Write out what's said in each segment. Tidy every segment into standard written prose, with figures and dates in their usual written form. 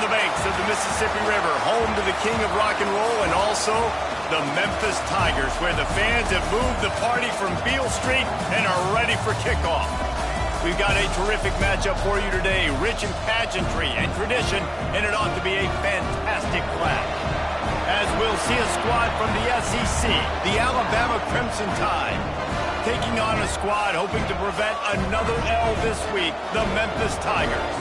the banks of the Mississippi River, home to the king of rock and roll and also the Memphis Tigers, where the fans have moved the party from Beale Street and are ready for kickoff. We've got a terrific matchup for you today, rich in pageantry and tradition, and it ought to be a fantastic clash. As we'll see a squad from the SEC, the Alabama Crimson Tide, taking on a squad hoping to prevent another L this week, the Memphis Tigers.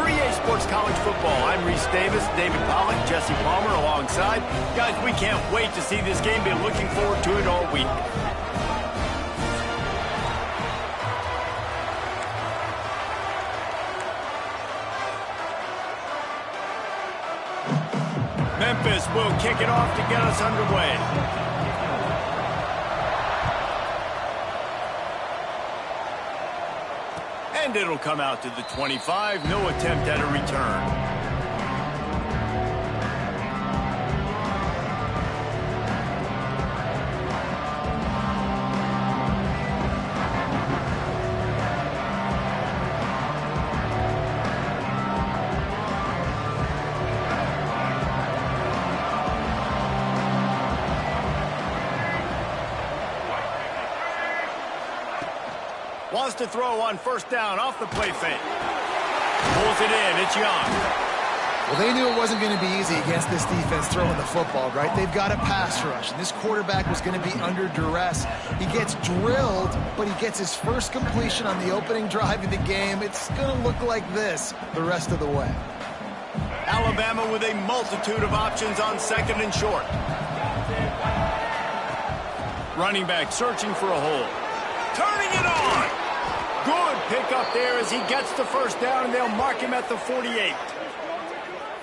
For EA Sports College Football, I'm Reese Davis, David Pollack, Jesse Palmer alongside. Guys, we can't wait to see this game. Been looking forward to it all week. Memphis will kick it off to get us underway. And it'll come out to the 25. No attempt at a return. Wants to throw on first down off the play fake. Pulls it in. It's Young. Well, they knew it wasn't going to be easy against this defense throwing the football, right? They've got a pass rush, and this quarterback was going to be under duress. He gets drilled, but he gets his first completion on the opening drive of the game. It's going to look like this the rest of the way. Alabama with a multitude of options on second and short. Running back searching for a hole. Turning it on. Good pick up there as he gets the first down, and they'll mark him at the 48.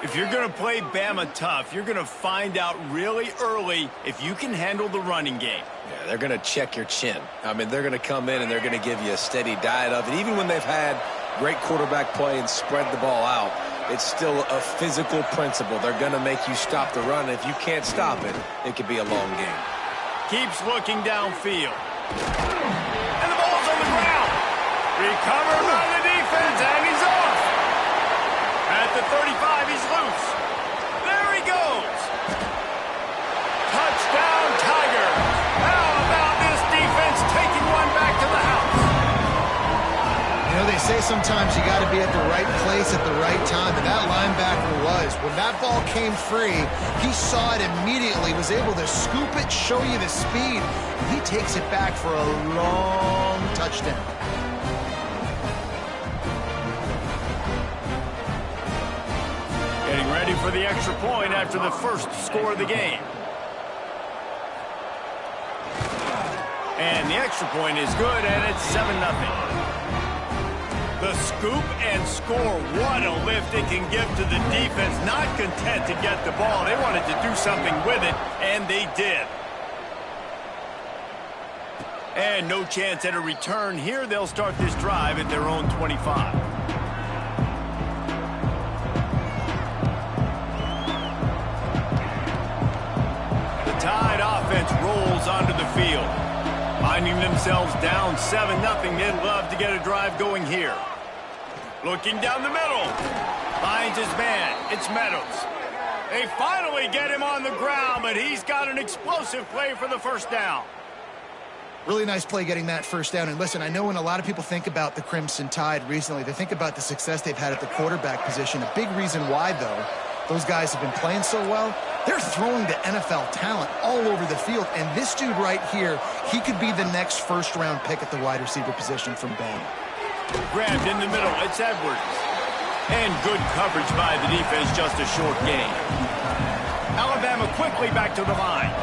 If you're going to play Bama tough, you're going to find out really early if you can handle the running game. Yeah, they're going to check your chin. I mean, they're going to come in and they're going to give you a steady diet of it. Even when they've had great quarterback play and spread the ball out, it's still a physical principle. They're going to make you stop the run. If you can't stop it, it could be a long game. Keeps looking downfield. And the ball's on the ground. Recovered by the defense, and he's off. At the 35, he's loose. There he goes. Touchdown, Tigers. How about this defense taking one back to the house? You know, they say sometimes you got to be at the right place at the right time, and that linebacker was. When that ball came free, he saw it immediately, was able to scoop it, show you the speed. He takes it back for a long touchdown. Getting ready for the extra point after the first score of the game. And the extra point is good, and it's 7-0. The scoop and score. What a lift it can give to the defense. Not content to get the ball. They wanted to do something with it, and they did. And no chance at a return here. They'll start this drive at their own 25. The Tide offense rolls onto the field. Finding themselves down 7-0. They'd love to get a drive going here. Looking down the middle. Finds his man. It's Meadows. They finally get him on the ground, but he's got an explosive play for the first down. Really nice play getting that first down. And listen, I know when a lot of people think about the Crimson Tide recently, they think about the success they've had at the quarterback position. A big reason why, though, those guys have been playing so well, they're throwing to NFL talent all over the field. And this dude right here, he could be the next first-round pick at the wide receiver position from Bama. Grabbed in the middle. It's Edwards. And good coverage by the defense, just a short gain. Alabama quickly back to the line.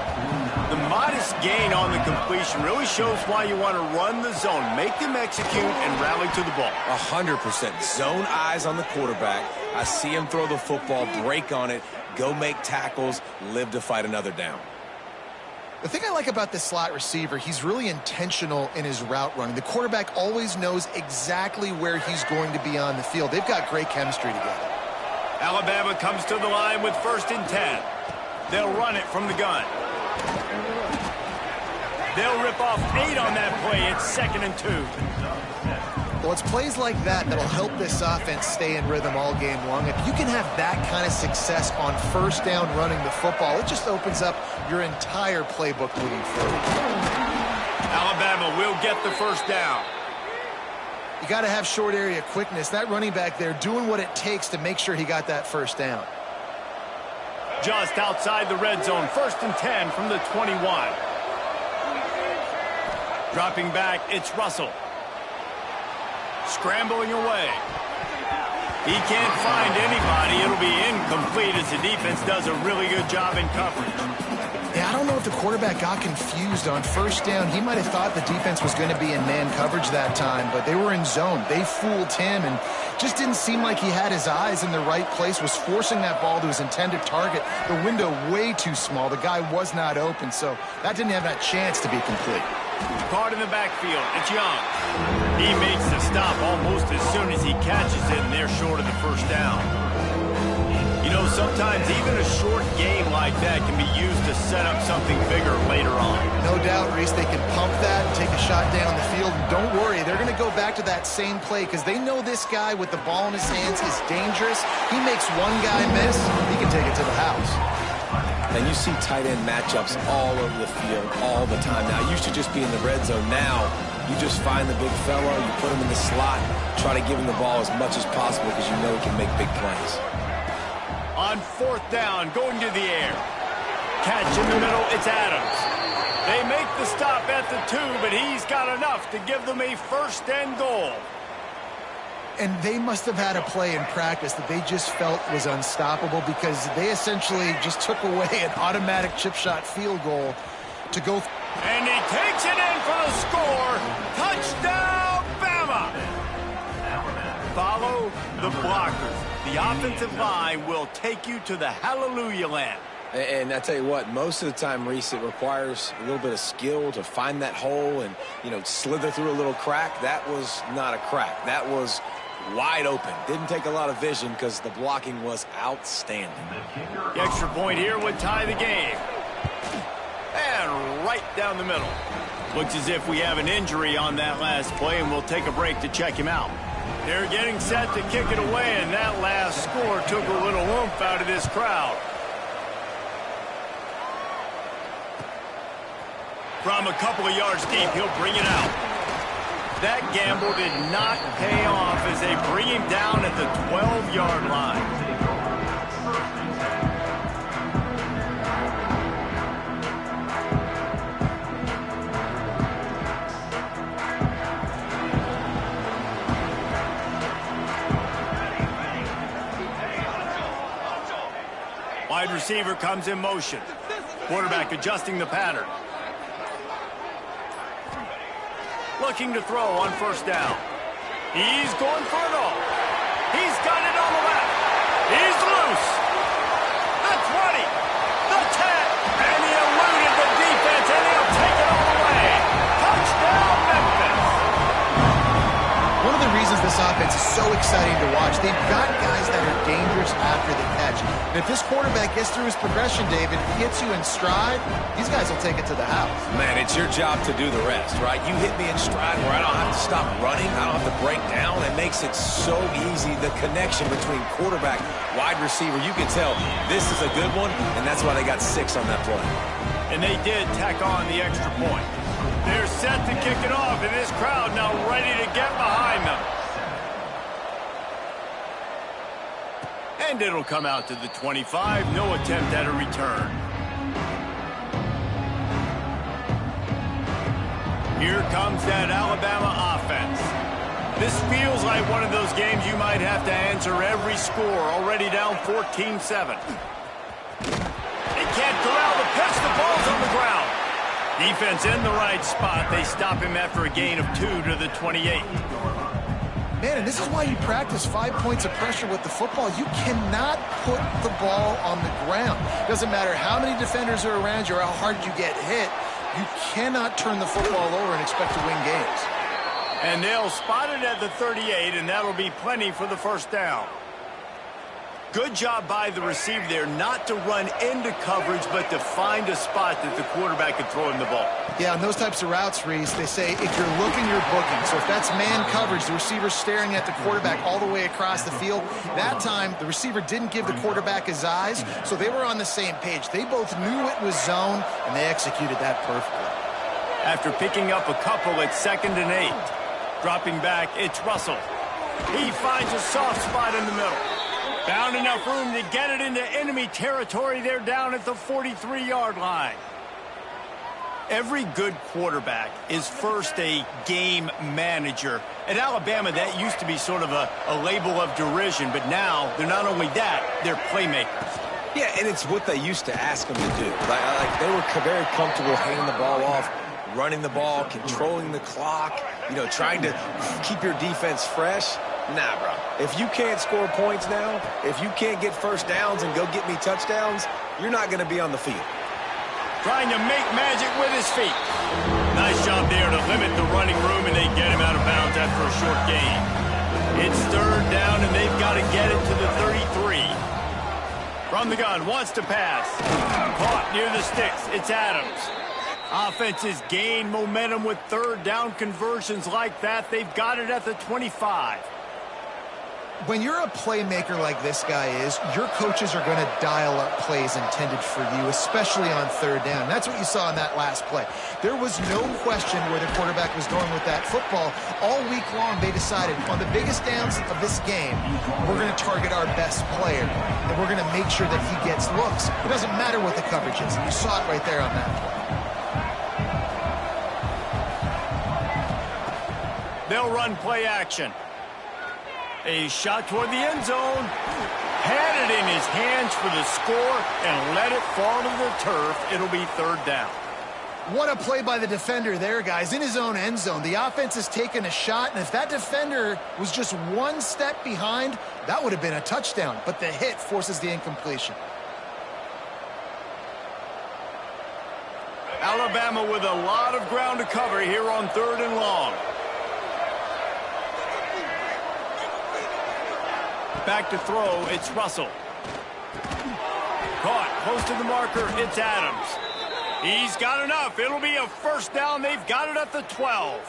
The modest gain on the completion really shows why you want to run the zone. Make them execute and rally to the ball. 100%. Zone eyes on the quarterback. I see him throw the football, break on it, go make tackles, live to fight another down. The thing I like about this slot receiver, he's really intentional in his route running. The quarterback always knows exactly where he's going to be on the field. They've got great chemistry together. Alabama comes to the line with 1st and 10. They'll run it from the gun. They'll rip off 8 on that play. It's 2nd and 2. Well, it's plays like that that'll help this offense stay in rhythm all game long. If you can have that kind of success on first down running the football, it just opens up your entire playbook moving forward. Alabama will get the first down. You got to have short area quickness. That running back there doing what it takes to make sure he got that first down. Just outside the red zone, 1st and 10 from the 21. Dropping back, it's Russell. Scrambling away. He can't find anybody. It'll be incomplete as the defense does a really good job in coverage. Yeah, I don't know if the quarterback got confused on first down. He might have thought the defense was going to be in man coverage that time, but they were in zone. They fooled him and just didn't seem like he had his eyes in the right place, was forcing that ball to his intended target. The window way too small. The guy was not open, so that didn't have that chance to be complete. Caught in the backfield. It's Young. He makes the stop almost as soon as he catches it, and they're short of the first down. You know, sometimes even a short game like that can be used to set up something bigger later on. No doubt, Reese, they can pump that and take a shot down the field. And don't worry, they're going to go back to that same play because they know this guy with the ball in his hands is dangerous. He makes one guy miss, he can take it to the house. And you see tight end matchups all over the field all the time. Now, it used to just be in the red zone. Now, you just find the big fellow, you put him in the slot, try to give him the ball as much as possible because you know he can make big plays. On 4th down, going to the air. Catch in the middle, it's Adams. They make the stop at the 2, but he's got enough to give them a 1st and goal. And they must have had a play in practice that they just felt was unstoppable because they essentially just took away an automatic chip shot field goal to go. And he takes it in for the score. Touchdown, Bama! Follow the blockers. The offensive line will take you to the hallelujah land. And I tell you what, most of the time, Reese, it requires a little bit of skill to find that hole and, you know, slither through a little crack. That was not a crack. That was wide open. Didn't take a lot of vision because the blocking was outstanding. The extra point here would tie the game. And right down the middle. Looks as if we have an injury on that last play, and we'll take a break to check him out. They're getting set to kick it away, and that last score took a little oomph out of this crowd. From a couple of yards deep, he'll bring it out. That gamble did not pay off as they bring him down at the 12-yard line. Wide receiver comes in motion. Quarterback adjusting the pattern. Looking to throw on 1st down. He's going for it all. He's got it on the left. He's loose. The 20. The 10. And he eluded the defense, and he'll take it all the way. Touchdown, Memphis. One of the reasons this offense is so exciting to watch, they've got guys that are dangerous after the catch. And if this quarterback gets through his progression, David, if he gets you in stride, these guys will take it to the house. Man, it's your job to do the rest, right? You hit me in stride where I don't have to stop running. I don't have to break down. It makes it so easy. The connection between quarterback, wide receiver, you can tell this is a good one, and that's why they got 6 on that play. And they did tack on the extra point. They're set to kick it off, and this crowd now ready to get behind them. And it'll come out to the 25. No attempt at a return. Here comes that Alabama offense. This feels like one of those games you might have to answer every score. Already down 14-7. They can't corral the pitch. The ball's on the ground. Defense in the right spot. They stop him after a gain of 2 to the 28. Man, and this is why you practice 5 points of pressure with the football. You cannot put the ball on the ground. Doesn't matter how many defenders are around you or how hard you get hit. You cannot turn the football over and expect to win games. And they'll spot it at the 38, and that'll be plenty for the 1st down. Good job by the receiver there not to run into coverage, but to find a spot that the quarterback could throw him the ball. Yeah, on those types of routes, Reese, they say if you're looking, you're booking. So if that's man coverage, the receiver's staring at the quarterback all the way across the field. That time, the receiver didn't give the quarterback his eyes, so they were on the same page. They both knew it was zone, and they executed that perfectly. After picking up a couple at 2nd and 8, dropping back, it's Russell. He finds a soft spot in the middle. Found enough room to get it into enemy territory there down at the 43-yard line. Every good quarterback is first a game manager. At Alabama, that used to be sort of a label of derision, but now they're not only that, they're playmakers. Yeah, and it's what they used to ask them to do. Like they were very comfortable handing the ball off, running the ball, controlling the clock, trying to keep your defense fresh. Nah, bro. If you can't score points now, if you can't get first downs and go get me touchdowns, you're not going to be on the field. Trying to make magic with his feet. Nice job there to limit the running room, and they get him out of bounds after a short gain. It's 3rd down, and they've got to get it to the 33. From the gun, wants to pass. Caught near the sticks. It's Adams. Offenses gain momentum with 3rd down conversions like that. They've got it at the 25. When you're a playmaker like this guy is, your coaches are going to dial up plays intended for you, especially on 3rd down. That's what you saw in that last play. There was no question where the quarterback was going with that football. All week long, they decided on the biggest downs of this game, we're going to target our best player, and we're going to make sure that he gets looks. It doesn't matter what the coverage is. You saw it right there on that play. They'll run play action. A shot toward the end zone. Had it in his hands for the score and let it fall to the turf. It'll be 3rd down. What a play by the defender there, guys. In his own end zone, the offense has taken a shot, and if that defender was just one step behind, that would have been a touchdown. But the hit forces the incompletion. Alabama with a lot of ground to cover here on 3rd and long. Back to throw, it's Russell. Caught, close to the marker, it's Adams. He's got enough. It'll be a 1st down. They've got it at the 12.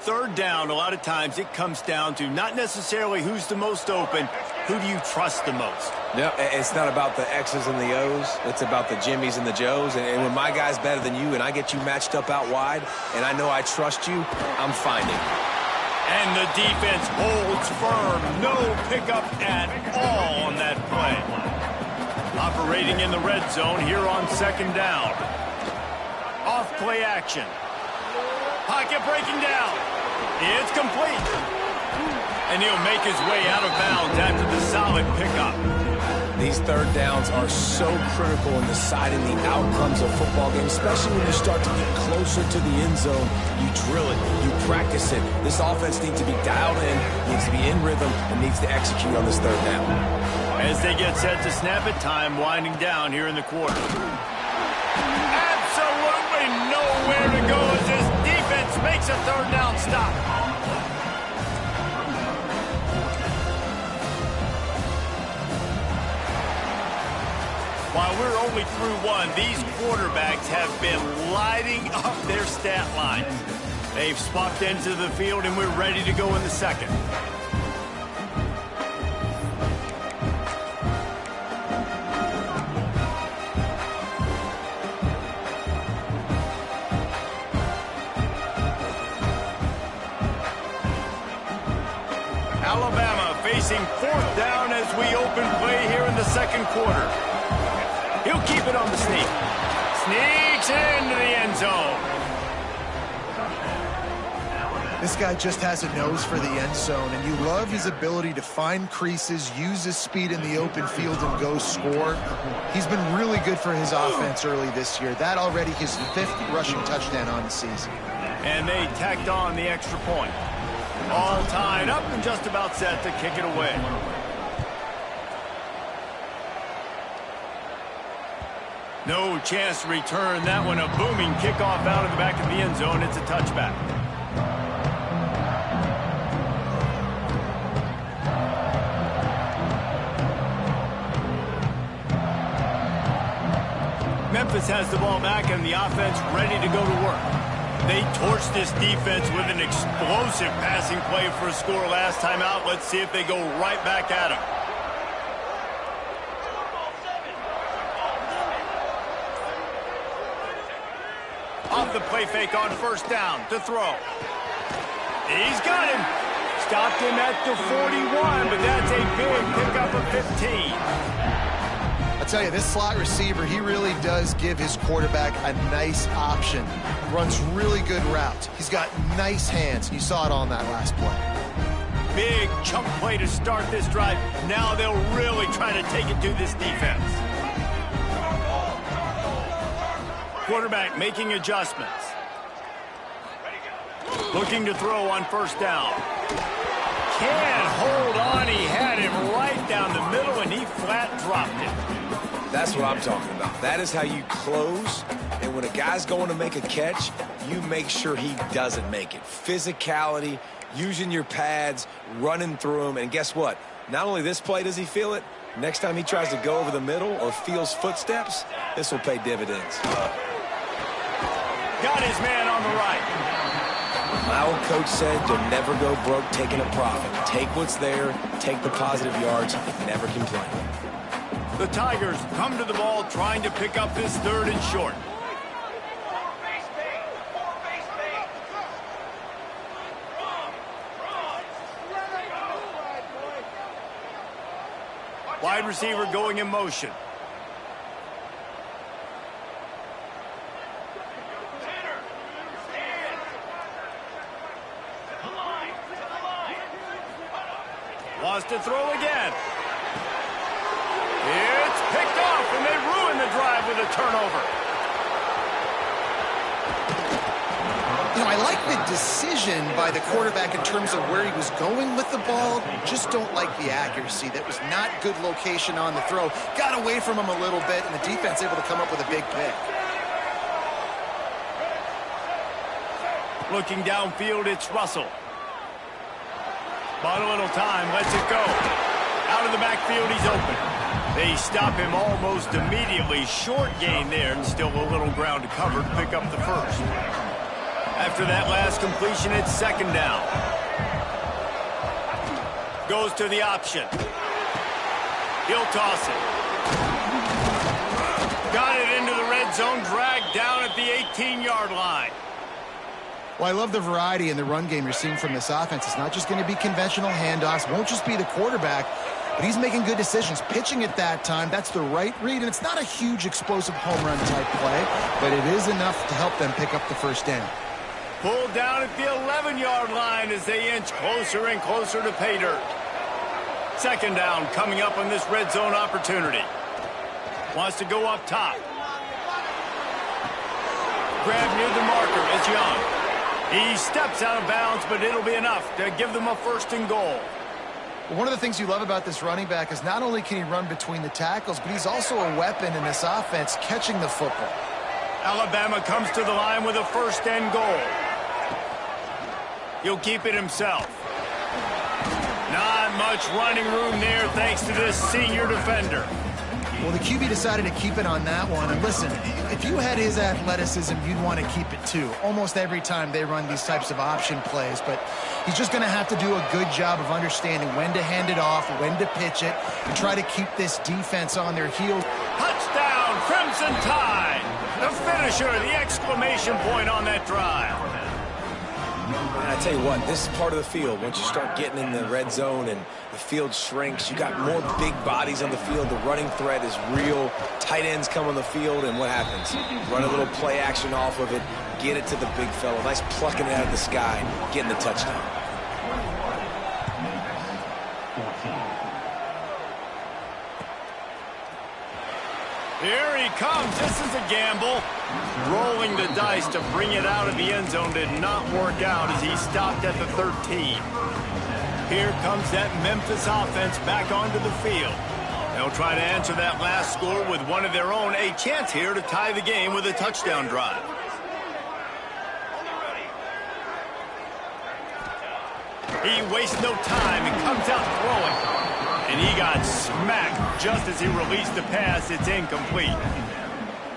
3rd down, a lot of times it comes down to not necessarily who's the most open, who do you trust the most? Yeah, it's not about the X's and the O's. It's about the Jimmys and the Joes. And when my guy's better than you and I get you matched up out wide and I know I trust you, I'm finding. And the defense holds firm. No pickup at all on that play. Operating in the red zone here on 2nd down. Off play action. Pocket breaking down. It's complete. And he'll make his way out of bounds after the solid pickup. These 3rd downs are so critical in deciding the outcomes of football games, especially when you start to get closer to the end zone. You drill it, you practice it. This offense needs to be dialed in, needs to be in rhythm, and needs to execute on this 3rd down. As they get set to snap it, time winding down here in the quarter. Absolutely nowhere to go as this defense makes a 3rd down stop. While we're only through one, these quarterbacks have been lighting up their stat lines. They've swapped into the field, and we're ready to go in the 2nd. Alabama facing 4th down as we open play here in the 2nd quarter. He'll keep it on the sneak. Sneaks into the end zone. This guy just has a nose for the end zone, and you love his ability to find creases, use his speed in the open field, and go score. He's been really good for his offense early this year. That already his 5th rushing touchdown on the season. And they tacked on the extra point. All tied up and just about set to kick it away. No chance to return that one. A booming kickoff out of the back of the end zone. It's a touchback. Memphis has the ball back and the offense ready to go to work. They torched this defense with an explosive passing play for a score last time out. Let's see if they go right back at him. Off the play fake on first down to throw. He's got him. Stopped him at the 41, but that's a big pickup of 15. I tell you, this slot receiver, he really does give his quarterback a nice option. Runs really good routes. He's got nice hands. You saw it on that last play. Big chunk play to start this drive. Now they'll really try to take it to this defense. Quarterback making adjustments. Looking to throw on first down. Can't hold on. He had him right down the middle, and he flat dropped it. That's what I'm talking about. That is how you close. And when a guy's going to make a catch, you make sure he doesn't make it. Physicality, using your pads, running through him. And guess what? Not only this play does he feel it, next time he tries to go over the middle or feels footsteps, this will pay dividends. Got his man on the right. My old coach said you'll never go broke taking a profit. Take what's there, take the positive yards, and never complain. The Tigers come to the ball trying to pick up this third and short. Wide receiver going in motion. Wants to throw again. It's picked off, and they ruin the drive with a turnover. You know, I like the decision by the quarterback in terms of where he was going with the ball. Just don't like the accuracy. That was not good location on the throw. Got away from him a little bit, and the defense able to come up with a big pick. Looking downfield, it's Russell. Bought a little time, lets it go. Out of the backfield, he's open. They stop him almost immediately. Short gain there, and still a little ground to cover to pick up the first. After that last completion, it's second down. Goes to the option. He'll toss it. Got it into the red zone, dragged down at the 18-yard line. Well, I love the variety in the run game you're seeing from this offense. It's not just going to be conventional handoffs. Won't just be the quarterback, but he's making good decisions. Pitching at that time, that's the right read, and it's not a huge explosive home run type play, but it is enough to help them pick up the first down. Pulled down at the 11-yard line as they inch closer and closer to pay dirt. Second down coming up on this red zone opportunity. Wants to go up top. Grab near the marker. It's Young. He steps out of bounds, but it'll be enough to give them a first and goal. One of the things you love about this running back is not only can he run between the tackles, but he's also a weapon in this offense catching the football. Alabama comes to the line with a first and goal. He'll keep it himself. Not much running room there thanks to this senior defender. Well, the QB decided to keep it on that one. And listen, if you had his athleticism, you'd want to keep it too. Almost every time they run these types of option plays. But he's just going to have to do a good job of understanding when to hand it off, when to pitch it, and try to keep this defense on their heels. Touchdown, Crimson Tide! The finisher, the exclamation point on that drive. And I tell you what, this is part of the field. Once you start getting in the red zone and the field shrinks, you got more big bodies on the field. The running threat is real. Tight ends come on the field, and what happens? Run a little play action off of it, get it to the big fella. Nice plucking it out of the sky, getting the touchdown. Here he comes. This is a gamble. Rolling the dice to bring it out of the end zone did not work out as he stopped at the 13. Here comes that Memphis offense back onto the field. They'll try to answer that last score with one of their own. A chance here to tie the game with a touchdown drive. He wastes no time and comes out throwing. And he got smacked just as he released the pass. It's incomplete.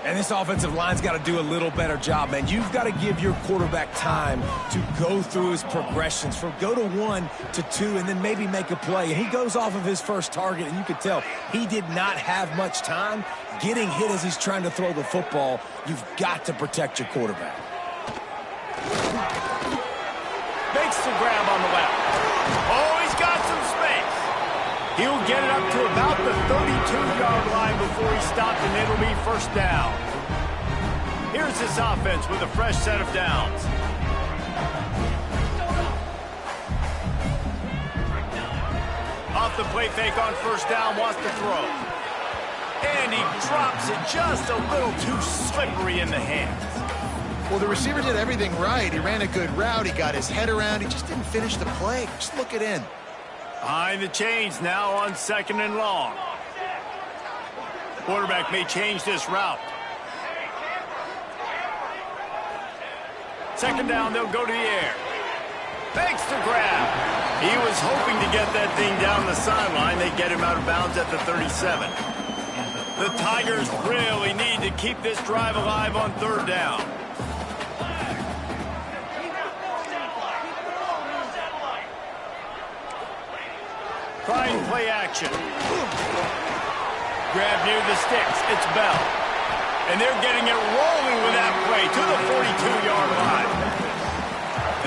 And this offensive line's got to do a little better job, man. You've got to give your quarterback time to go through his progressions from go to 1 to 2 and then maybe make a play. And he goes off of his first target, and you could tell he did not have much time getting hit as he's trying to throw the football. You've got to protect your quarterback. Makes the grab on the left. Oh, he's got some space. He'll get it up to about the 32-yard line before he stopped, and it'll be first down. Here's this offense with a fresh set of downs. Off the play fake on first down, wants to throw. And he drops it just a little too slippery in the hands. Well, the receiver did everything right. He ran a good route. He got his head around. He just didn't finish the play. Just look it in. Behind the chains now on 2nd and long. Quarterback may change this route. 2nd down, they'll go to the air. Makes the grab. He was hoping to get that thing down the sideline. They get him out of bounds at the 37. The Tigers really need to keep this drive alive on 3rd down. Trying play action. Grab near the sticks. It's Bell. And they're getting it rolling with that play to the 42-yard line.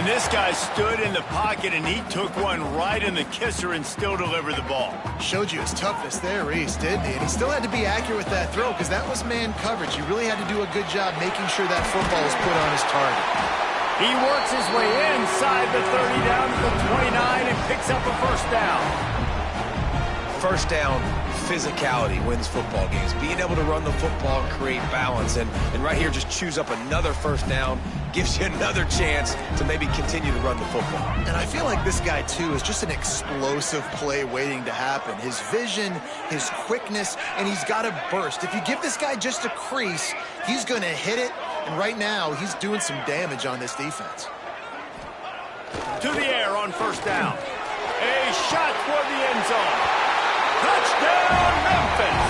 And this guy stood in the pocket, and he took one right in the kisser and still delivered the ball. Showed you his toughness there, Reese, didn't he? And he still had to be accurate with that throw because that was man coverage. He really had to do a good job making sure that football was put on his target. He works his way inside the 30 down to the 29 and picks up a first down. First down, physicality wins football games. Being able to run the football and create balance. And right here, just choose up another first down, gives you another chance to maybe continue to run the football. And I feel like this guy, too, is just an explosive play waiting to happen. His vision, his quickness, and he's got a burst. If you give this guy just a crease, he's going to hit it. And right now, he's doing some damage on this defense. To the air on first down. A shot toward the end zone. Touchdown, Memphis!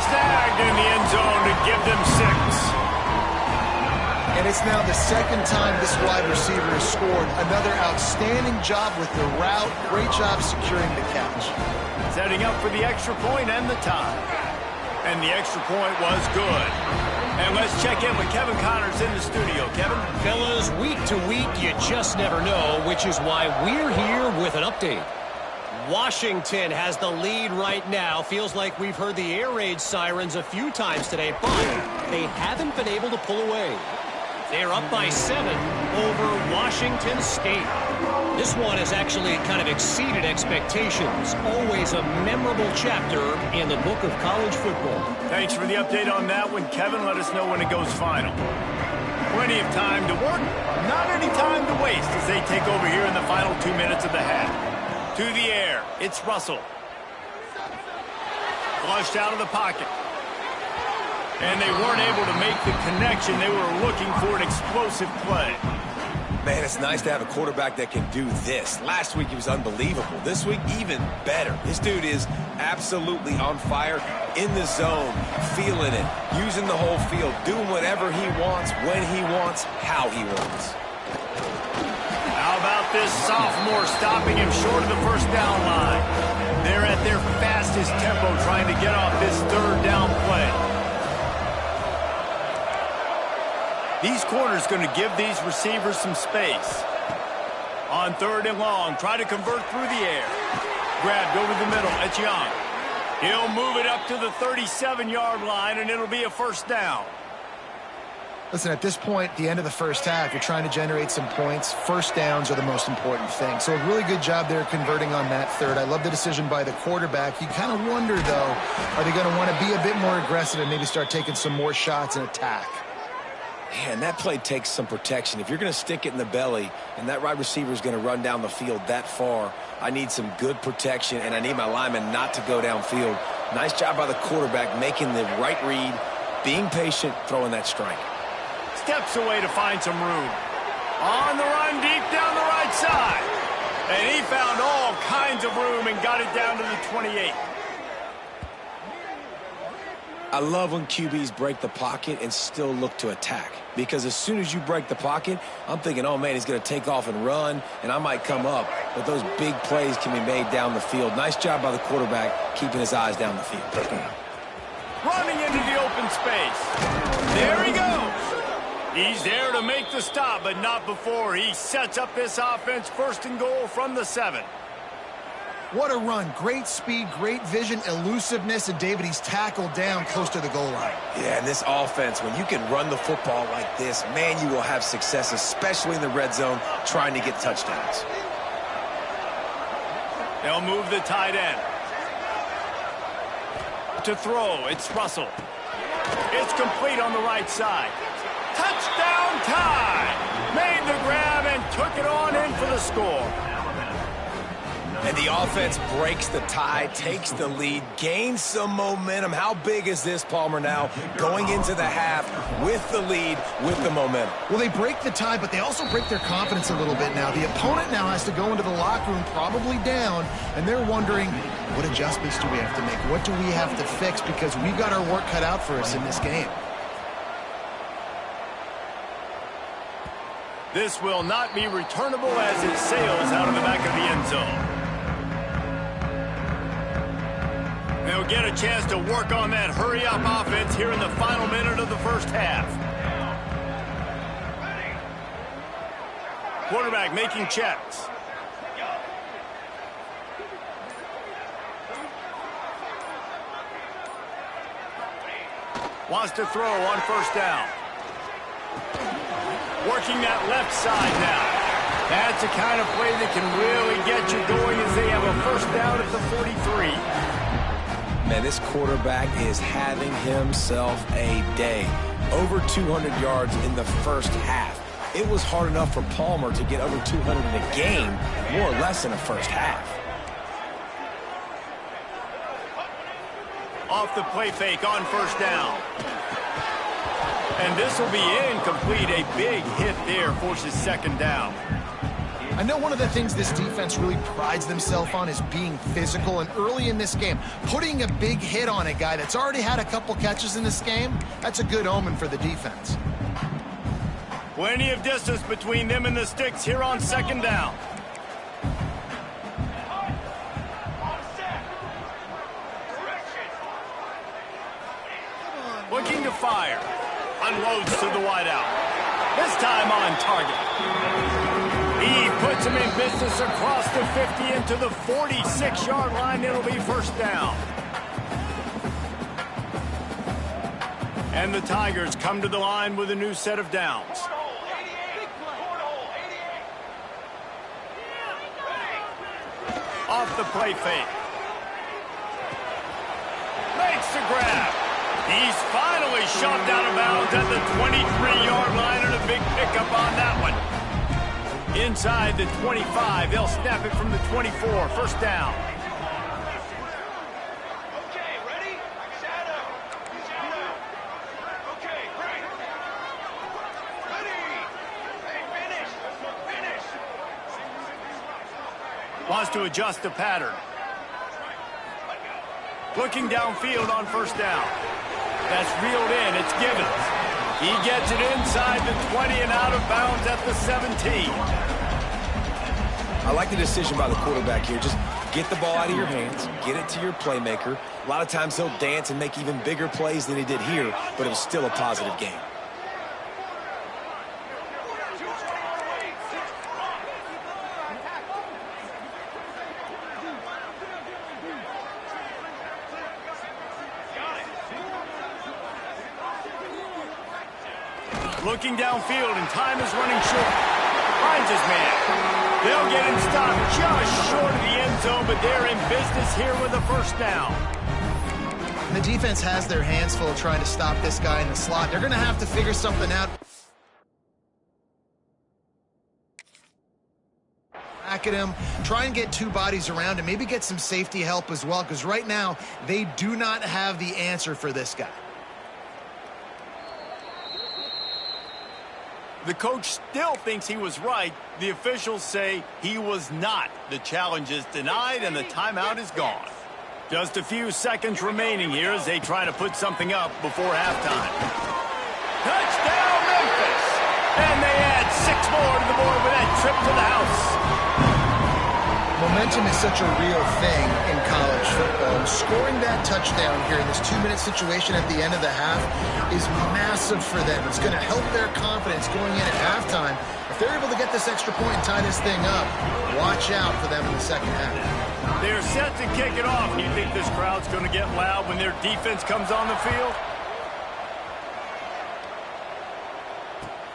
Snagged in the end zone to give them 6. And it's now the 2nd time this wide receiver has scored. Another outstanding job with the route. Great job securing the catch. Setting up for the extra point and the tie. And the extra point was good. And let's check in with Kevin Connors in the studio. Kevin? Fellas, week to week, you just never know, which is why we're here with an update. Washington has the lead right now. Feels like we've heard the air raid sirens a few times today, but they haven't been able to pull away. They're up by 7 over Washington State. This one has actually kind of exceeded expectations. Always a memorable chapter in the book of college football. Thanks for the update on that one, Kevin. Let us know when it goes final. Plenty of time to work, not any time to waste as they take over here in the final 2 minutes of the half. To the air, it's Russell. Flushed out of the pocket. And they weren't able to make the connection. They were looking for an explosive play. Man, it's nice to have a quarterback that can do this. Last week, he was unbelievable. This week, even better. This dude is absolutely on fire, in the zone, feeling it, using the whole field, doing whatever he wants, when he wants, how he wants. How about this sophomore stopping him short of the first down line? They're at their fastest tempo trying to get off this 3rd down play. These corners going to give these receivers some space. On 3rd and long, try to convert through the air. Grabbed over the middle, it's Young. He'll move it up to the 37-yard line, and it'll be a first down. Listen, at this point, the end of the first half, you're trying to generate some points. First downs are the most important thing. So a really good job there converting on that 3rd. I love the decision by the quarterback. You kind of wonder, though, are they going to want to be a bit more aggressive and maybe start taking some more shots and attack? Man, that play takes some protection. If you're going to stick it in the belly and that wide receiver is going to run down the field that far, I need some good protection, and I need my lineman not to go downfield. Nice job by the quarterback making the right read, being patient, throwing that strike. Steps away to find some room. On the run, deep down the right side. And he found all kinds of room and got it down to the 28. I love when QBs break the pocket and still look to attack. Because as soon as you break the pocket, I'm thinking, oh, man, he's going to take off and run, and I might come up. But those big plays can be made down the field. Nice job by the quarterback keeping his eyes down the field. Running into the open space. There he goes. He's there to make the stop, but not before he sets up this offense first and goal from the 7. What a run. Great speed, great vision, elusiveness, and David, he's tackled down close to the goal line. Yeah, and this offense, when you can run the football like this, man, you will have success, especially in the red zone, trying to get touchdowns. They'll move the tight end. To throw, it's Russell. It's complete on the right side. Touchdown Tide! Made the grab and took it on in for the score. And the offense breaks the tie, takes the lead, gains some momentum. How big is this, Palmer, now going into the half with the lead, with the momentum? Well, they break the tie, but they also break their confidence a little bit now. The opponent now has to go into the locker room probably down, and they're wondering, what adjustments do we have to make? What do we have to fix? Because we've got our work cut out for us in this game. This will not be returnable as it sails out of the back of the end zone. They'll get a chance to work on that hurry-up offense here in the final minute of the first half. Quarterback making checks. Wants to throw on first down. Working that left side now. That's the kind of play that can really get you going as they have a first down at the 43. Man, this quarterback is having himself a day. Over 200 yards in the first half. It was hard enough for Palmer to get over 200 in a game, more or less in the first half. Off the play fake on first down. And this will be incomplete. A big hit there forces second down. I know one of the things this defense really prides themselves on is being physical, and early in this game, putting a big hit on a guy that's already had a couple catches in this game, that's a good omen for the defense. Plenty of distance between them and the sticks here on second down. Looking to fire. Unloads to the wideout. This time on target. He puts him in business across the 50 into the 46-yard line. It'll be first down. And the Tigers come to the line with a new set of downs. Off the play fake. Makes the grab. He's finally shoved out of bounds at the 23-yard line, and a big pickup on that one. Inside the 25, they'll snap it from the 24. First down. Okay, ready? Shadow. Okay, great. Ready. Hey, finish. Wants to adjust the pattern. Looking downfield on first down. That's reeled in. It's Givens. He gets it inside the 20 and out of bounds at the 17. I like the decision by the quarterback here. Just get the ball out of your hands, get it to your playmaker. A lot of times he'll dance and make even bigger plays than he did here, but it was still a positive game. Looking downfield, and time is running short. Finds his man. They'll get him stopped just short of the end zone, but they're in business here with a first down. And the defense has their hands full trying to stop this guy in the slot. They're going to have to figure something out. Back at him, try and get two bodies around him, maybe get some safety help as well, because right now they do not have the answer for this guy. The coach still thinks he was right. The officials say he was not. The challenge is denied, and the timeout is gone. Just a few seconds remaining here as they try to put something up before halftime. Touchdown, Memphis! And they add 6 more to the board with that trip to the house. Momentum is such a real thing in college football. Scoring that touchdown here in this 2-minute situation at the end of the half is massive for them. It's going to help their confidence going in at halftime. If they're able to get this extra point and tie this thing up, watch out for them in the second half. They're set to kick it off. Do you think this crowd's going to get loud when their defense comes on the field?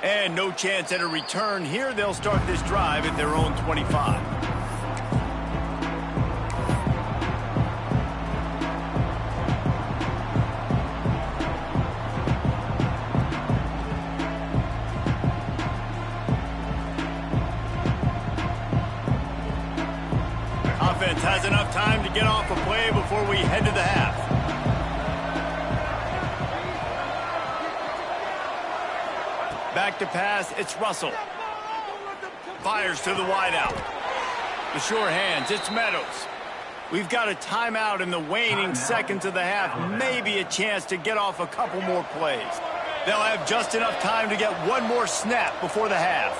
And no chance at a return here. They'll start this drive at their own 25. Offense has enough time to get off a play before we head to the half. Back to pass, it's Russell. Fires to the wideout. The sure hands, it's Meadows. We've got a timeout in the waning seconds of the half. Maybe a chance to get off a couple more plays. They'll have just enough time to get one more snap before the half.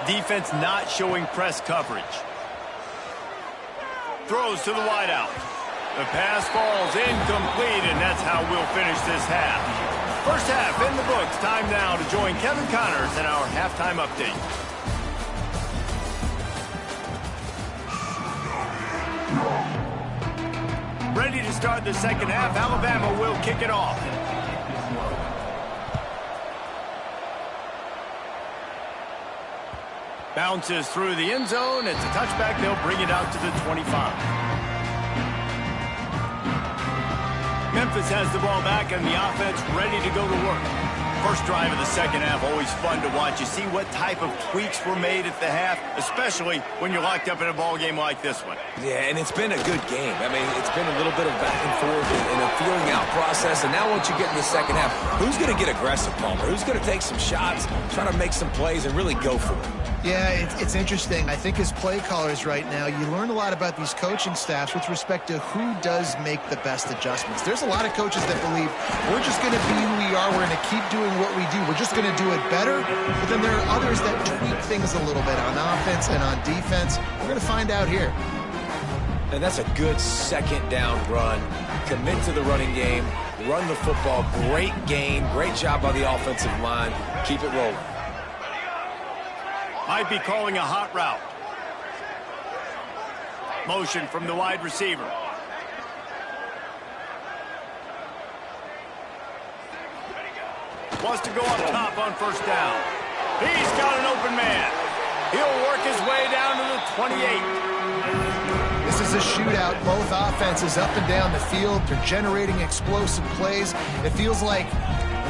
Defense not showing press coverage. Throws to the wideout. The pass falls incomplete, and that's how we'll finish this half. First half in the books. Time now to join Kevin Connors in our halftime update. Ready to start the second half. Alabama will kick it off. Bounces through the end zone. It's a touchback. They'll bring it out to the 25. Memphis has the ball back and the offense ready to go to work. First drive of the second half, always fun to watch. You see what type of tweaks were made at the half, especially when you're locked up in a ball game like this one. Yeah, and it's been a good game. I mean, it's been a little bit of back and forth and a feeling out process. And now once you get in the second half, who's going to get aggressive, Palmer? Who's going to take some shots, try to make some plays, and really go for it? Yeah, it's interesting. I think as play callers right now, you learn a lot about these coaching staffs with respect to who does make the best adjustments. There's a lot of coaches that believe we're just going to be who we are. We're going to keep doing what we do. We're just going to do it better. But then there are others that tweak things a little bit on offense and on defense. We're going to find out here. And that's a good second down run. Commit to the running game. Run the football. Great gain. Great job by the offensive line. Keep it rolling. Might be calling a hot route. Motion from the wide receiver. Wants to go up top on first down. He's got an open man. He'll work his way down to the 28. This is a shootout. Both offenses up and down the field. They're generating explosive plays. It feels like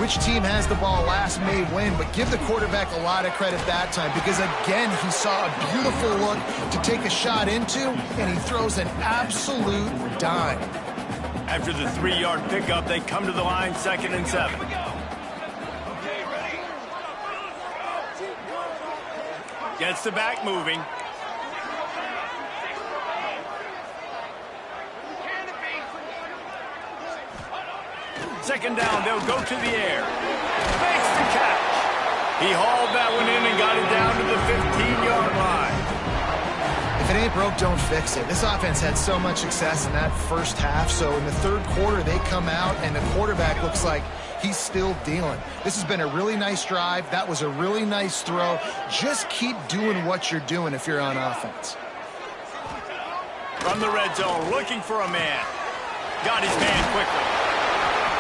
which team has the ball last may win, but give the quarterback a lot of credit that time because, again, he saw a beautiful look to take a shot into, and he throws an absolute dime. After the 3-yard pickup, they come to the line, 2nd and 7. Gets the back moving. Second down, they'll go to the air. Makes the catch. He hauled that one in and got it down to the 15-yard line. If it ain't broke, don't fix it. This offense had so much success in that first half, so in the third quarter, they come out, and the quarterback looks like he's still dealing. This has been a really nice drive. That was a really nice throw. Just keep doing what you're doing if you're on offense. From the red zone, looking for a man. Got his man quickly.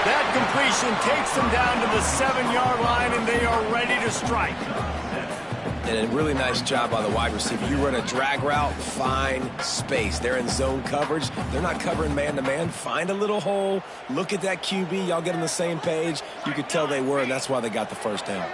That completion takes them down to the 7-yard line, and they are ready to strike. And a really nice job by the wide receiver. You run a drag route, find space. They're in zone coverage. They're not covering man-to-man. Find a little hole. Look at that QB. Y'all get on the same page. You could tell they were, and that's why they got the first down.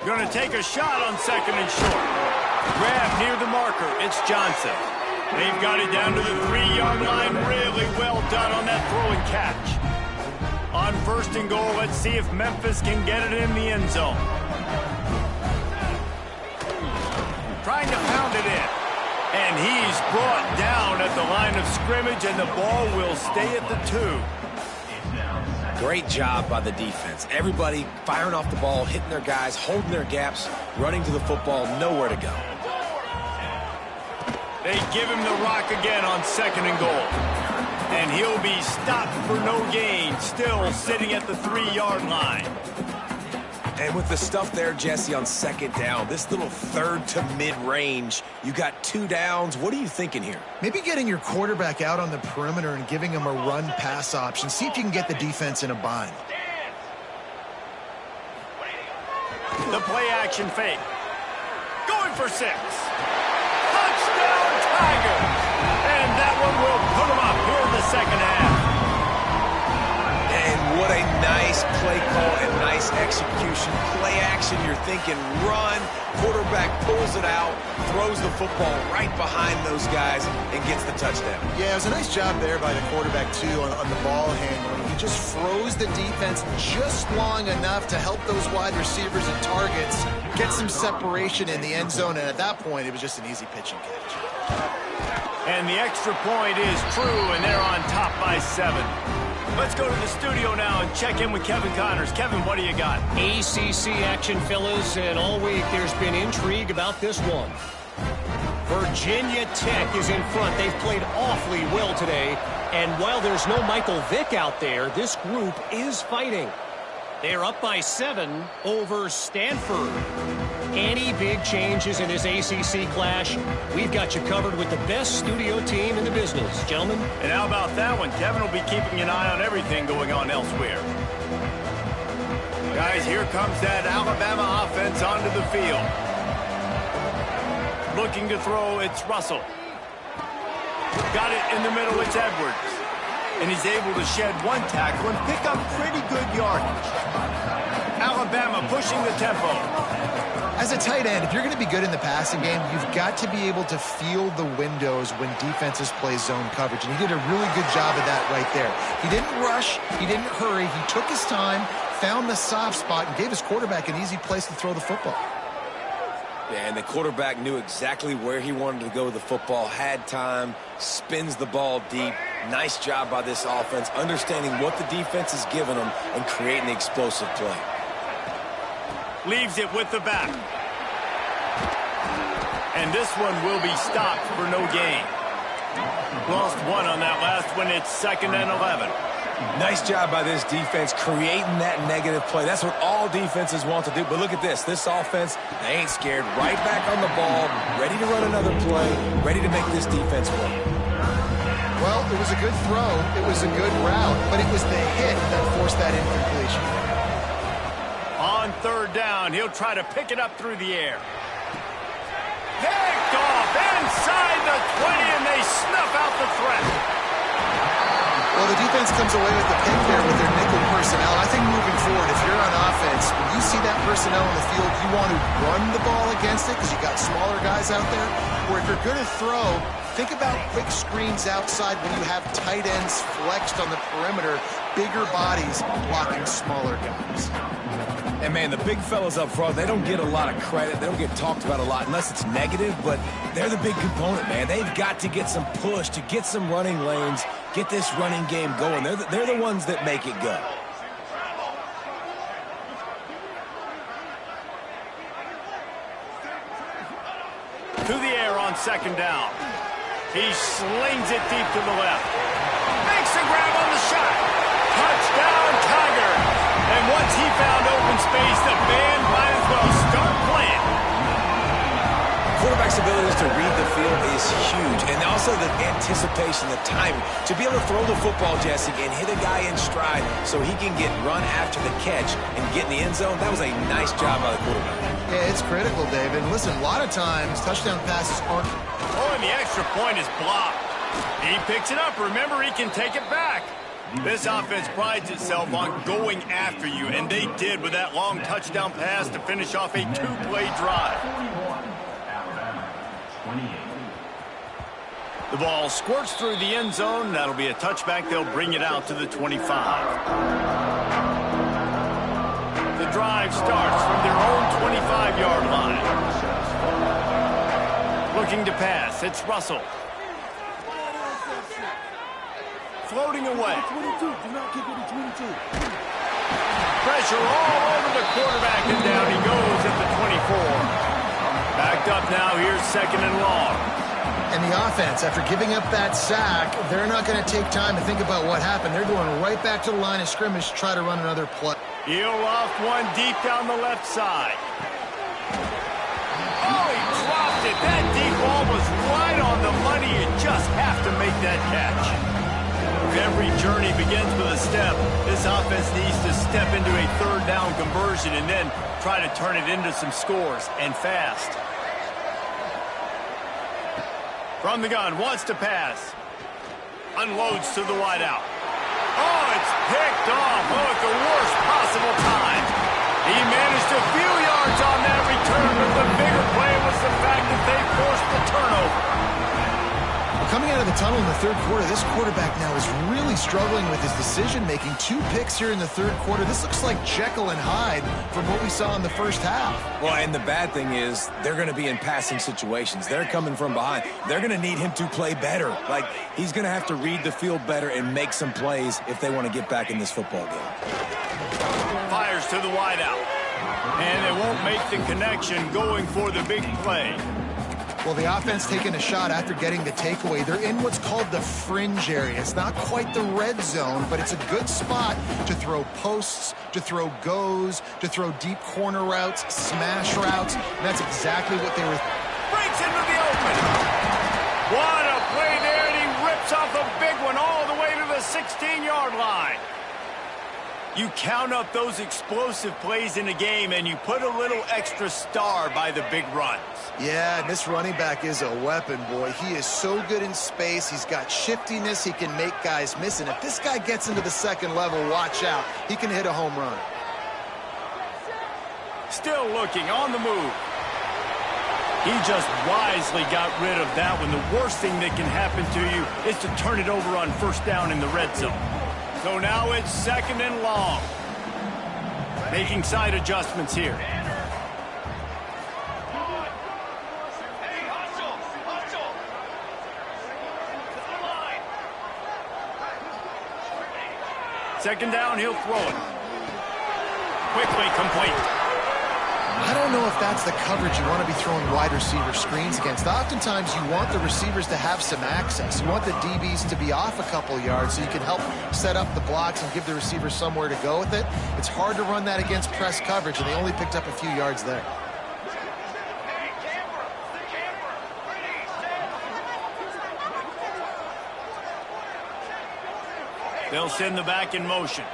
Going to take a shot on second and short. Grab near the marker. It's Johnson. They've got it down to the 3-yard line. Really well done on that throw and catch. On first and goal, let's see if Memphis can get it in the end zone. Trying to pound it in. And he's brought down at the line of scrimmage, and the ball will stay at the 2. Great job by the defense. Everybody firing off the ball, hitting their guys, holding their gaps, running to the football, nowhere to go. They give him the rock again on second and goal. And he'll be stopped for no gain, still sitting at the 3-yard line. And with the stuff there, Jesse, on second down, this little third to mid-range, you got 2 downs. What are you thinking here? Maybe getting your quarterback out on the perimeter and giving him a run-pass option. See if you can get the defense in a bind. The play-action fake. Going for 6. Touchdown, Tigers! And that one will put them up here in the second half. And what a nice play call and nice execution. Play action, you're thinking run. Quarterback pulls it out, throws the football right behind those guys, and gets the touchdown. Yeah, it was a nice job there by the quarterback, too, on the ball handling. He just froze the defense just long enough to help those wide receivers and targets get some separation in the end zone, and at that point, it was just an easy pitch and catch. And the extra point is true, and they're on top by 7. Let's go to the studio now and check in with Kevin Connors. Kevin, what do you got? ACC action, fellas, and all week there's been intrigue about this one. Virginia Tech is in front. They've played awfully well today, and while there's no Michael Vick out there, this group is fighting. They're up by 7 over Stanford. Any big changes in this ACC clash, we've got you covered with the best studio team in the business. Gentlemen? And how about that one? Kevin will be keeping an eye on everything going on elsewhere. Guys, here comes that Alabama offense onto the field. Looking to throw, it's Russell. Got it in the middle, it's Edwards. And he's able to shed 1 tackle and pick up pretty good yardage. Alabama pushing the tempo. As a tight end, if you're going to be good in the passing game, you've got to be able to feel the windows when defenses play zone coverage. And he did a really good job of that right there. He didn't rush. He didn't hurry. He took his time, found the soft spot, and gave his quarterback an easy place to throw the football. Yeah, and the quarterback knew exactly where he wanted to go with the football, had time, spins the ball deep. Nice job by this offense, understanding what the defense is giving them and creating the explosive play. Leaves it with the back. And this one will be stopped for no gain. Lost 1 on that last one. It's 2nd and 11. Nice job by this defense creating that negative play. That's what all defenses want to do. But look at this. This offense, they ain't scared. Right back on the ball, ready to run another play, ready to make this defense work. Well, it was a good throw. It was a good route, but it was the hit that forced that incompletion. On 3rd down, he'll try to pick it up through the air. Picked off inside the 20, and they snuff out the threat. Well, the defense comes away with the pick there with their nickel personnel. I think moving forward, if you're on offense, when you see that personnel on the field, you want to run the ball against it because you got smaller guys out there. Or if you're going to throw, think about quick screens outside when you have tight ends flexed on the perimeter, bigger bodies blocking smaller guys. And, man, the big fellas up front, they don't get a lot of credit. They don't get talked about a lot unless it's negative, but they're the big component, man. They've got to get some push to get some running lanes, get this running game going. They're the ones that make it go. To the air on 2nd down. He slings it deep to the left. Makes a grab on the shot. Touchdown, Tigers. And once he found open space, the band might as well start playing. Quarterback's abilities to read the field is huge. And also the anticipation, the timing. To be able to throw the football, Jesse, and hit a guy in stride so he can get run after the catch and get in the end zone, that was a nice job by the quarterback. Yeah, it's critical, David. And listen, a lot of times, touchdown passes aren't... Oh, and the extra point is blocked. He picks it up. Remember, he can take it back. This offense prides itself on going after you, and they did with that long touchdown pass to finish off a two-play drive. The ball squirts through the end zone. That'll be a touchback. They'll bring it out to the 25. The drive starts from their own 25-yard line. Looking to pass. It's Russell. Floating away. Pressure all over the quarterback, and down he goes at the 24. Backed up now. Here's second and long. And the offense, after giving up that sack, they're not going to take time to think about what happened. They're going right back to the line of scrimmage to try to run another play. He'll loft one deep down the left side. Oh, he dropped it. That deep ball was right on the money. You just have to make that catch. Every journey begins with a step. This offense needs to step into a third down conversion and then try to turn it into some scores, and fast. From the gun, wants to pass. Unloads to the wideout. Oh, it's picked off. Oh, at the worst possible time. He managed a few yards on that return, but the bigger play was the fact that they forced the turnover. Coming out of the tunnel in the third quarter, this quarterback now is really struggling with his decision-making. 2 picks here in the third quarter. This looks like Jekyll and Hyde from what we saw in the first half. Well, and the bad thing is they're going to be in passing situations. They're coming from behind. They're going to need him to play better. Like, he's going to have to read the field better and make some plays if they want to get back in this football game. Fires to the wideout. And they won't make the connection going for the big play. Well, the offense taking a shot after getting the takeaway. They're in what's called the fringe area. It's not quite the red zone, but it's a good spot to throw posts, to throw goes, to throw deep corner routes, smash routes. And that's exactly what they were. Breaks into the open. What a play there, and he rips off a big one all the way to the 16-yard line. You count up those explosive plays in a game, and you put a little extra star by the big runs. Yeah, and this running back is a weapon, boy. He is so good in space. He's got shiftiness. He can make guys miss. And if this guy gets into the second level, watch out. He can hit a home run. Still looking on the move. He just wisely got rid of that one. The worst thing that can happen to you is to turn it over on first down in the red zone. So now it's second and long. Making side adjustments here. Hey, hustle! Hustle! To the line! Second down, he'll throw it. Quickly complete. I don't know if that's the coverage you want to be throwing wide receiver screens against. Oftentimes, you want the receivers to have some access. You want the DBs to be off a couple yards so you can help set up the blocks and give the receiver somewhere to go with it. It's hard to run that against press coverage, and they only picked up a few yards there. Hey, camper! Camper! Ready, set! They'll send the back in motion.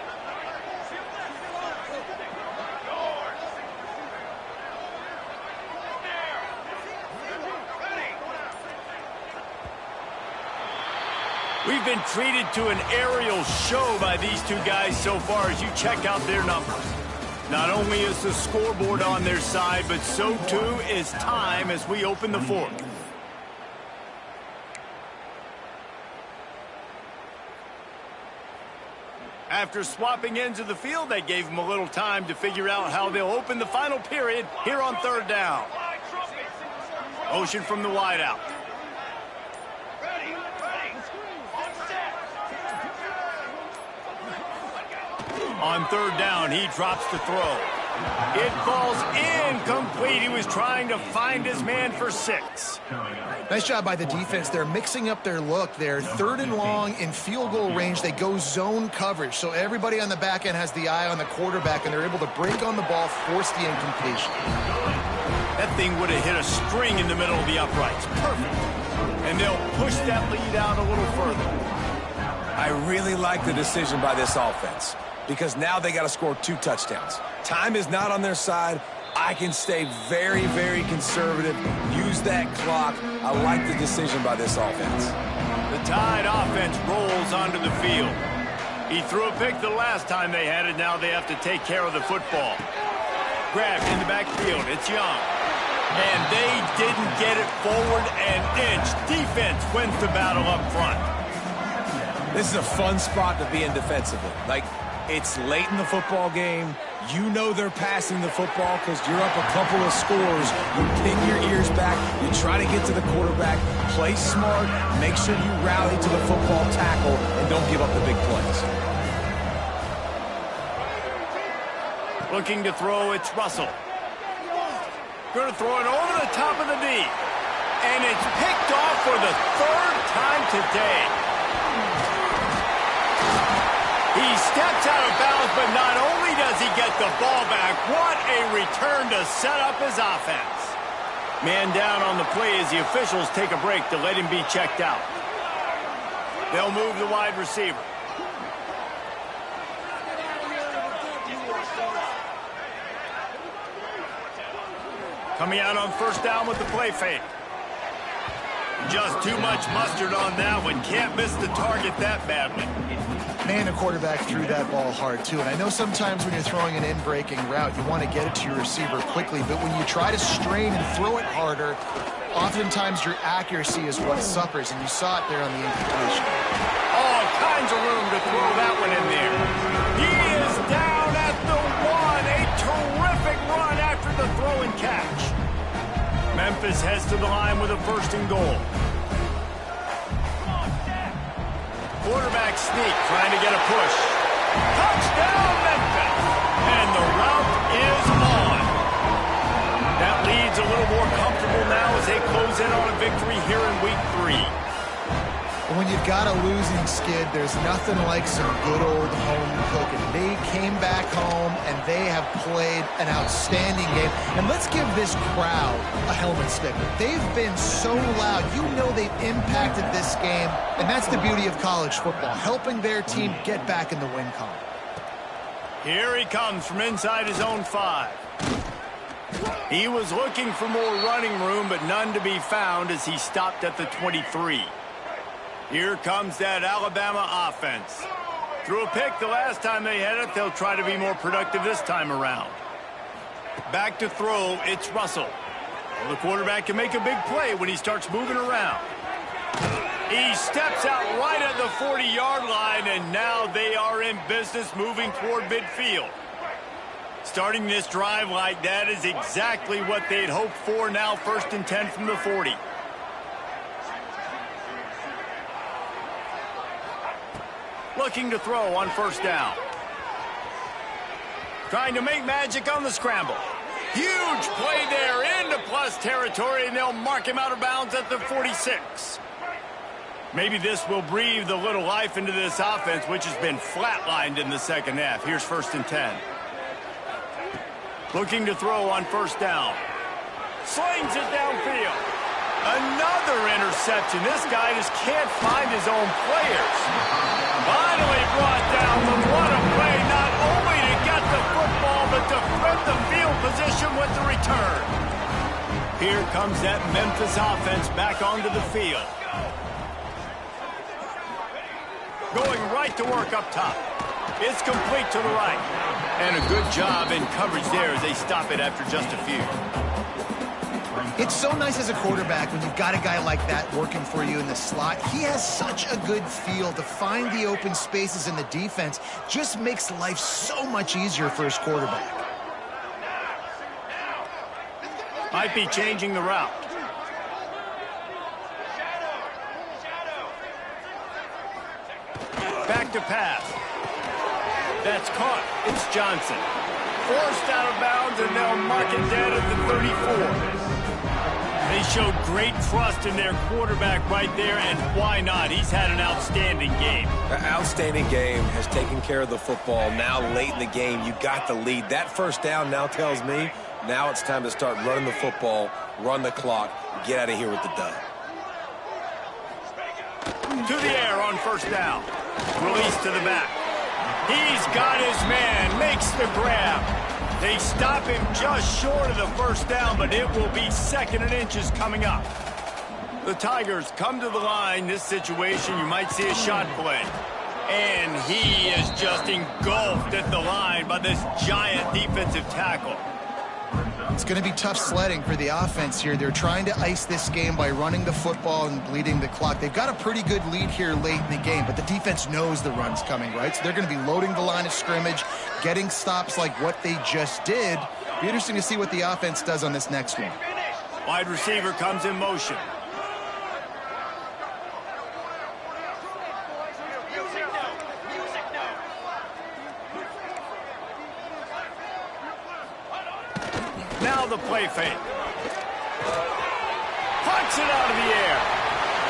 We've been treated to an aerial show by these two guys so far as you check out their numbers. Not only is the scoreboard on their side, but so too is time as we open the fourth. After swapping ends of the field, they gave them a little time to figure out how they'll open the final period here on third down. Motion from the wideout. Ready! Ready! On set! On third down, he drops the throw. It falls incomplete. He was trying to find his man for 6. Nice job by the defense. They're mixing up their look. They're third and long in field goal range. They go zone coverage. So everybody on the back end has the eye on the quarterback, and they're able to break on the ball, force the incompletion. That thing would have hit a string in the middle of the uprights. Perfect. And they'll push that lead out a little further. I really like the decision by this offense because now they got to score 2 touchdowns. Time is not on their side. I can stay very, very conservative, use that clock. I like the decision by this offense. The Tide offense rolls onto the field. He threw a pick the last time they had it. Now they have to take care of the football. Grabbed in the backfield. It's Young. And they didn't get it forward an inch. Defense wins the battle up front. This is a fun spot to be in defensively. Like, it's late in the football game. You know they're passing the football because you're up a couple of scores. You pin your ears back. You try to get to the quarterback. Play smart. Make sure you rally to the football tackle and don't give up the big plays. Looking to throw, it's Russell. Going to throw it over the top of the knee. And it's picked off for the third time today. He steps out of bounds, but not only does he get the ball back, what a return to set up his offense. Man down on the play as the officials take a break to let him be checked out. They'll move the wide receiver. Coming out on first down with the play fake. Just too much mustard on that one. Can't miss the target that badly. Man, the quarterback threw that ball hard, too. And I know sometimes when you're throwing an in-breaking route, you want to get it to your receiver quickly. But when you try to strain and throw it harder, oftentimes your accuracy is what suffers. And you saw it there on the incompletion. All kinds of room to throw that one in there. He is down at the one. A terrific run after the throw and catch. Memphis heads to the line with a first and goal. Quarterback sneak, trying to get a push. Touchdown, Memphis! And the route is on. That lead's a little more comfortable now as they close in on a victory here in Week 3. When you've got a losing skid, there's nothing like some good old home cooking. They came back home, and they have played an outstanding game. And let's give this crowd a helmet sticker. They've been so loud. You know they've impacted this game, and that's the beauty of college football, helping their team get back in the win column. Here he comes from inside his own 5. He was looking for more running room, but none to be found as he stopped at the 23. Here comes that Alabama offense. Threw a pick the last time they had it. They'll try to be more productive this time around. Back to throw, it's Russell. Well, the quarterback can make a big play when he starts moving around. He steps out right at the 40-yard line, and now they are in business moving toward midfield. Starting this drive like that is exactly what they'd hoped for. Now 1st and 10 from the 40. Looking to throw on first down. Trying to make magic on the scramble. Huge play there into plus territory, and they'll mark him out of bounds at the 46. Maybe this will breathe a little life into this offense, which has been flatlined in the second half. Here's 1st and 10. Looking to throw on first down. Slings it downfield. Another interception. This guy just can't find his own players. Finally brought down, but what a play, not only to get the football, but to flip the field position with the return. Here comes that Memphis offense back onto the field. Going right to work up top. It's complete to the right. And a good job in coverage there as they stop it after just a few. It's so nice as a quarterback when you've got a guy like that working for you in the slot. He has such a good feel to find the open spaces in the defense. Just makes life so much easier for his quarterback. Might be changing the route. Back to pass. That's caught. It's Johnson. Forced out of bounds, and they'll mark it dead at the 34. They showed great trust in their quarterback right there, and why not? He's had an outstanding game. An outstanding game, has taken care of the football. Now late in the game, you got the lead. That first down now tells me now it's time to start running the football, run the clock, get out of here with the dub. To the air on first down. Release to the back. He's got his man, makes the grab. They stop him just short of the first down, but it will be 2nd and inches coming up. The Tigers come to the line. This situation, you might see a shot play. And he is just engulfed at the line by this giant defensive tackle. It's going to be tough sledding for the offense here. They're trying to ice this game by running the football and bleeding the clock. They've got a pretty good lead here late in the game, but the defense knows the run's coming, right? So they're going to be loading the line of scrimmage, getting stops like what they just did. Be interesting to see what the offense does on this next one. Wide receiver comes in motion. Now the play fake. Punts it out of the air.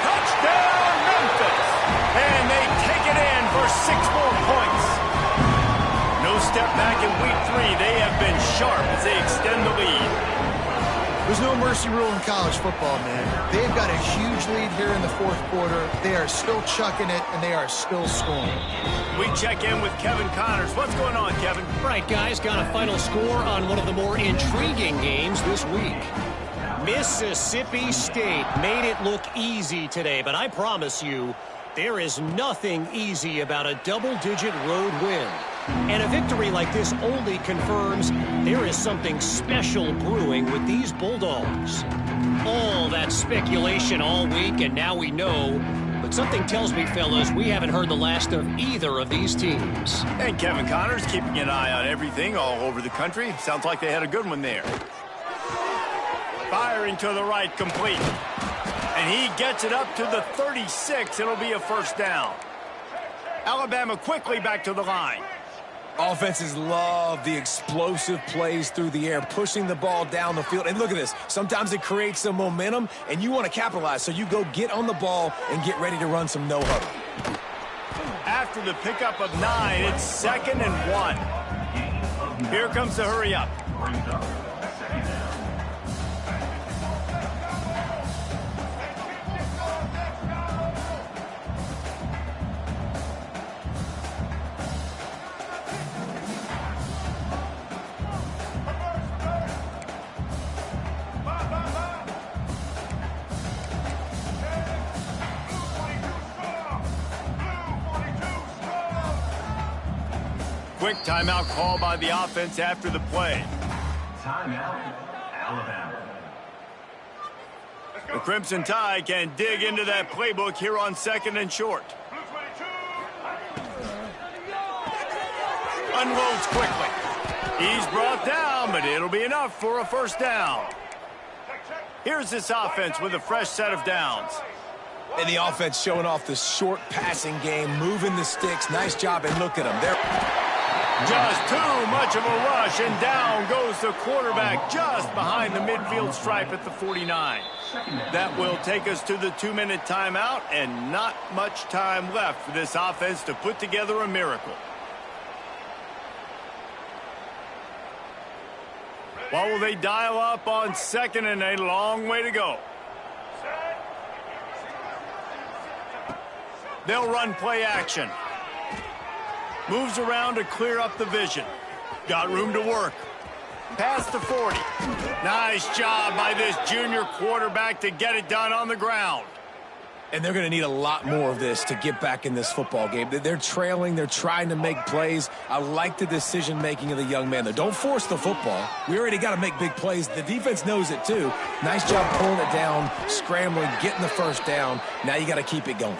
Touchdown, Memphis. And they take it in for 6 more points. No step back in week 3. They have been sharp as they extend the lead. There's no mercy rule in college football, man. They've got a huge lead here in the fourth quarter. They are still chucking it, and they are still scoring. We check in with Kevin Connors. What's going on, Kevin? Right, guys, got a final score on one of the more intriguing games this week. Mississippi State made it look easy today, but I promise you, there is nothing easy about a double-digit road win. And a victory like this only confirms there is something special brewing with these Bulldogs. All that speculation all week, and now we know. But something tells me, fellas, we haven't heard the last of either of these teams. And Kevin Connors keeping an eye on everything all over the country. Sounds like they had a good one there. Firing to the right, complete. And he gets it up to the 36. It'll be a first down. Alabama quickly back to the line. Offenses love the explosive plays through the air, pushing the ball down the field. And look at this. Sometimes it creates some momentum, and you want to capitalize. So you go get on the ball and get ready to run some no-huddle. After the pickup of 9, it's 2nd and 1. Here comes the hurry up. Quick timeout call by the offense after the play. Timeout, Alabama. The Crimson Tide can dig into that playbook here on 2nd and short. Unloads quickly. He's brought down, but it'll be enough for a first down. Here's this offense with a fresh set of downs. And the offense showing off the short passing game, moving the sticks. Nice job, and look at them. They're just too much of a rush, and down goes the quarterback just behind the midfield stripe at the 49. That will take us to the 2-minute timeout, and not much time left for this offense to put together a miracle. What will they dial up on 2nd and a long way to go? They'll run play action. Moves around to clear up the vision. Got room to work. Past the 40. Nice job by this junior quarterback to get it done on the ground. And they're going to need a lot more of this to get back in this football game. They're trailing. They're trying to make plays. I like the decision-making of the young man, though. Don't force the football. We already got to make big plays. The defense knows it, too. Nice job pulling it down, scrambling, getting the first down. Now you got to keep it going.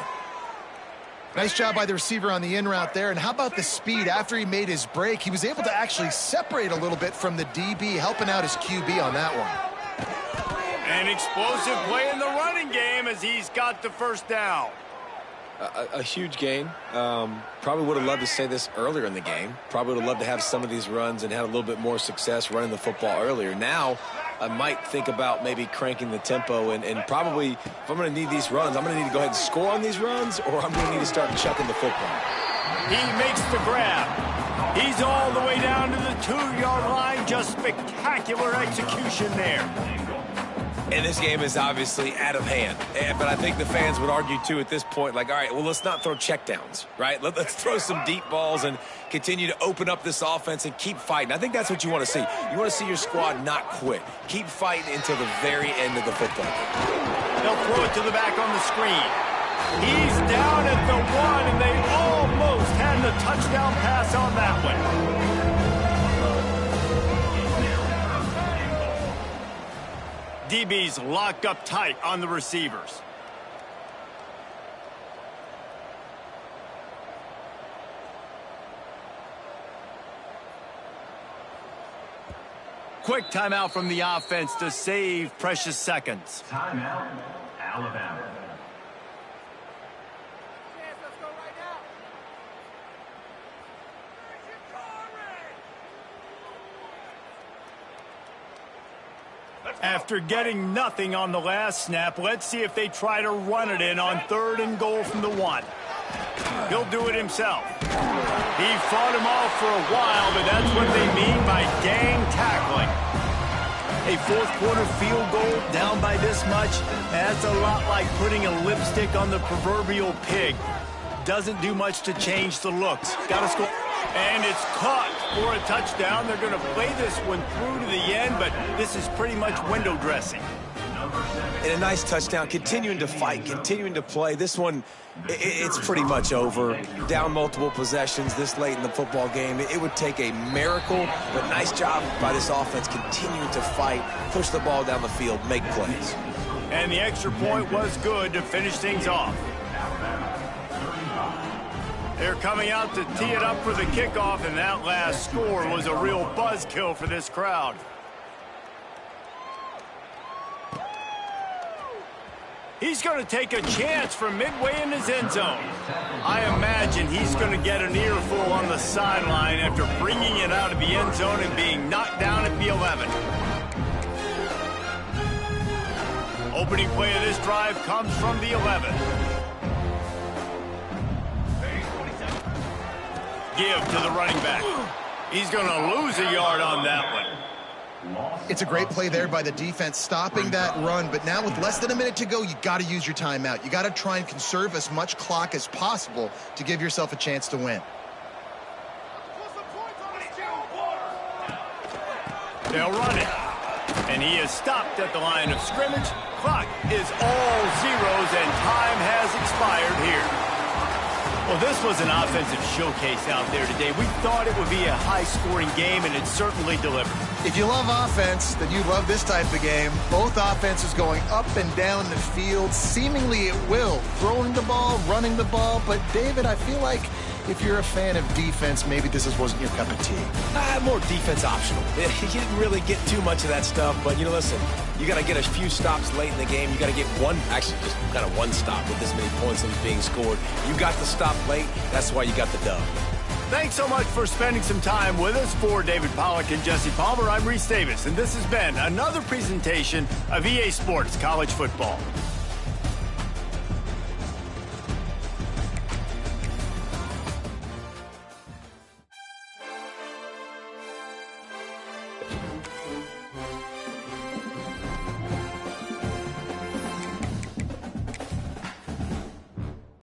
Nice job by the receiver on the in route there. And how about the speed? After he made his break, he was able to actually separate a little bit from the DB, helping out his QB on that one. An explosive play in the running game as he's got the first down. A huge gain. Probably would have loved to say this earlier in the game. Probably would have loved to have some of these runs and had a little bit more success running the football earlier. Now, I might think about maybe cranking the tempo and probably, if I'm going to need these runs, I'm going to need to go ahead and score on these runs, or I'm going to need to start chucking the football. He makes the grab. He's all the way down to the 2-yard line. Just spectacular execution there. And this game is obviously out of hand. But I think the fans would argue, too, at this point, like, all right, well, let's not throw checkdowns, right? Let's throw some deep balls and continue to open up this offense and keep fighting. I think that's what you want to see. You want to see your squad not quit. Keep fighting until the very end of the football game. They'll throw it to the back on the screen. He's down at the 1, and they almost touchdown pass on that one. DB's locked up tight on the receivers. Quick timeout from the offense to save precious seconds. Timeout, Alabama. After getting nothing on the last snap, let's see if they try to run it in on 3rd and goal from the 1. He'll do it himself. He fought him off for a while, but that's what they mean by gang tackling. A fourth-quarter field goal down by this much, that's a lot like putting a lipstick on the proverbial pig. Doesn't do much to change the looks. Got to score. And it's caught for a touchdown. They're going to play this one through to the end, but this is pretty much window dressing. And a nice touchdown, continuing to fight, continuing to play. This one, it's pretty much over. Down multiple possessions this late in the football game. It would take a miracle, but nice job by this offense continuing to fight, push the ball down the field, make plays. And the extra point was good to finish things off. They're coming out to tee it up for the kickoff, and that last score was a real buzzkill for this crowd. He's going to take a chance from midway in his end zone. I imagine he's going to get an earful on the sideline after bringing it out of the end zone and being knocked down at the 11. Opening play of this drive comes from the 11. Give to the running back. He's going to lose a yard on that one. It's a great play there by the defense, stopping that run. But now with less than a minute to go, you got to use your timeout. You got to try and conserve as much clock as possible to give yourself a chance to win. They'll run it. And he is stopped at the line of scrimmage. Clock is all zeros, and time has expired here. Well, this was an offensive showcase out there today. We thought it would be a high-scoring game, and it certainly delivered. If you love offense, then you love this type of game. Both offenses going up and down the field, seemingly at will. Throwing the ball, running the ball. But, David, I feel like if you're a fan of defense, maybe this wasn't your cup of tea. More defense optional. You didn't really get too much of that stuff, but, listen, you got to get a few stops late in the game. You got to get just kind of one stop with this many points that was being scored. You got the stop late. That's why you got the dub. Thanks so much for spending some time with us. For David Pollack and Jesse Palmer, I'm Reese Davis, and this has been another presentation of EA Sports College Football.